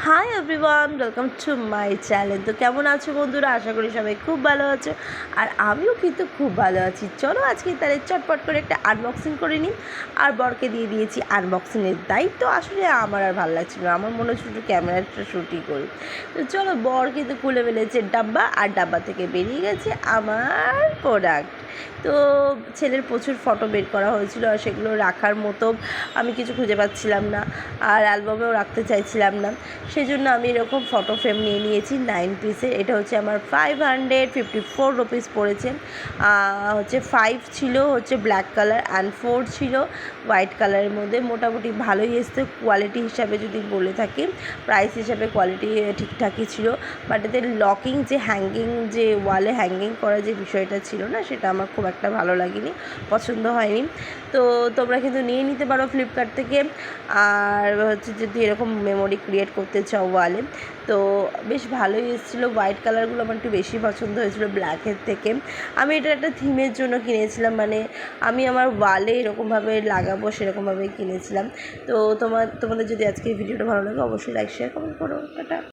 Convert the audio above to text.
Hi everyone, welcome to my channel. তো কেমন আছো বন্ধুরা? আশা করি সবাই খুব ভালো আছো, আর আমিও কিন্তু খুব ভালো আছি। চলো আজকে তাহলে চটপট করে একটা আনবক্সিং করে নিই। আর বরকে দিয়ে দিয়েছি আনবক্সিংয়ের দায়িত্ব। আসলে আমার আর ভালো লাগছিল না, আমার মনে হচ্ছে একটু ক্যামেরাটা শ্যুটই করি। তো চলো, বর কিন্তু খুলে ফেলেছে ডাব্বা, আর ডাব্বা থেকে বেরিয়ে গেছে আমার প্রোডাক্ট। তো ছেলের প্রচুর ফটো বের করা হয়েছিল, আর সেগুলো রাখার মতো আমি কিছু খুঁজে পাচ্ছিলাম না, আর অ্যালবামেও রাখতে চাইছিলাম না। সেই জন্য আমি এরকম ফটো ফ্রেম নিয়ে নিয়েছি 9 পিসের। এটা হচ্ছে আমার 554 রুপিস পড়েছে। হচ্ছে 5 ছিল হচ্ছে ব্ল্যাক কালার, অ্যান্ড 4 ছিল হোয়াইট কালারের মধ্যে। মোটামুটি ভালোই এসছে কোয়ালিটি হিসাবে যদি বলে থাকি, প্রাইস হিসাবে কোয়ালিটি ঠিকঠাকই ছিল। বাট এদের লকিং যে হ্যাঙ্গিং, যে ওয়ালে হ্যাঙ্গিং করা যে বিষয়টা ছিল না, সেটা আমার খুব একটা ভালো লাগেনি, পছন্দ হয়নি। তো তোমরা কিন্তু নিয়ে নিতে পারো ফ্লিপকার্ট থেকে। আর হচ্ছে যদি এরকম মেমোরি ক্রিয়েট করতে চাও ওয়ালে, তো বেশ ভালোই এসেছিলো। হোয়াইট কালারগুলো আমার একটু বেশি পছন্দ হয়েছিলো ব্ল্যাকের থেকে। আমি এটা একটা থিমের জন্য কিনেছিলাম, মানে আমি আমার ওয়ালে এরকমভাবে লাগাবো সেরকমভাবে কিনেছিলাম। তো তোমাদের যদি আজকে এই ভিডিওটা ভালো লাগে, অবশ্যই লাইক শেয়ার কমেন্ট করো। টাটা।